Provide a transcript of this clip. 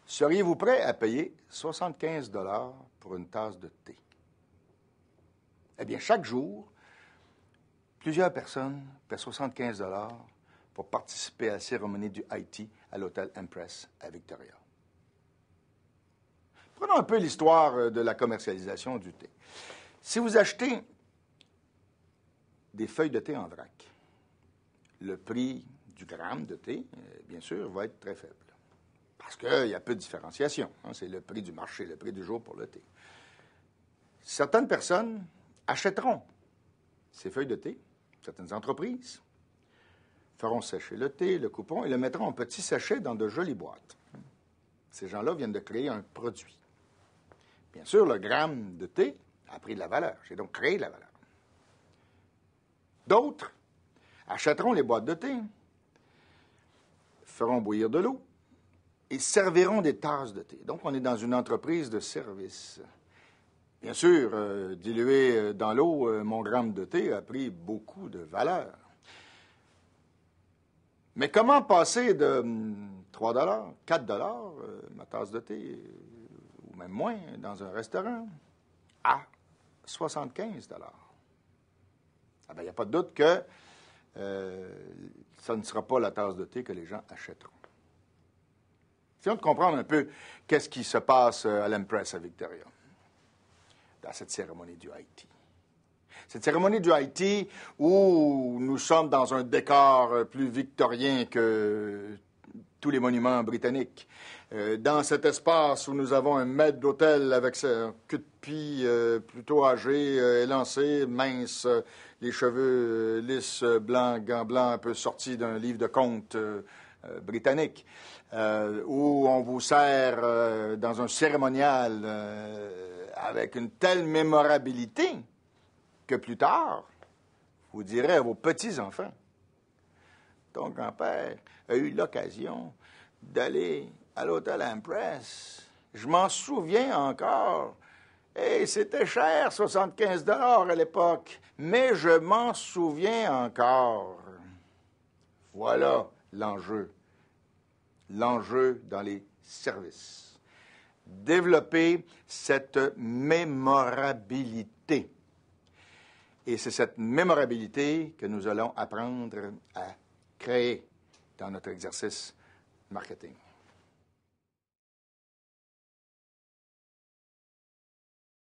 Seriez-vous prêt à payer 75 $ pour une tasse de thé? Eh bien, chaque jour, plusieurs personnes paient 75 $ pour participer à la cérémonie du high tea à l'hôtel Empress à Victoria. Prenons un peu l'histoire de la commercialisation du thé. Si vous achetez des feuilles de thé en vrac, le prix du gramme de thé, bien sûr, va être très faible. Parce qu'il y a peu de différenciation. C'est le prix du marché, le prix du jour pour le thé. Certaines personnes achèteront ces feuilles de thé, certaines entreprises feront sécher le thé, le couperont et le mettront en petits sachets dans de jolies boîtes. Ces gens-là viennent de créer un produit. Bien sûr, le gramme de thé a pris de la valeur. J'ai donc créé de la valeur. D'autres achèteront les boîtes de thé, feront bouillir de l'eau et serviront des tasses de thé. Donc, on est dans une entreprise de service. Bien sûr, dilué dans l'eau, mon gramme de thé a pris beaucoup de valeur. Mais comment passer de 3 $, 4 $, ma tasse de thé, ou même moins, dans un restaurant, à 75 $? Ah bien, il n'y a pas de doute que ça ne sera pas la tasse de thé que les gens achèteront. Essayons de comprendre un peu qu'est-ce qui se passe à l'Empress à Victoria, dans cette cérémonie du high tea. Cette cérémonie du high tea où nous sommes dans un décor plus victorien que tous les monuments britanniques. Dans cet espace où nous avons un maître d'hôtel avec sa queue de pie plutôt âgé, élancé, mince, les cheveux lisses, blancs, gants blancs, un peu sortis d'un livre de contes britannique, où on vous sert dans un cérémonial avec une telle mémorabilité que plus tard, vous direz à vos petits-enfants, ton grand-père a eu l'occasion d'aller à l'hôtel Empress. Je m'en souviens encore. Et c'était cher, 75 $ à l'époque, mais je m'en souviens encore. Voilà l'enjeu. L'enjeu dans les services. Développer cette mémorabilité. Et c'est cette mémorabilité que nous allons apprendre à créer dans notre exercice marketing.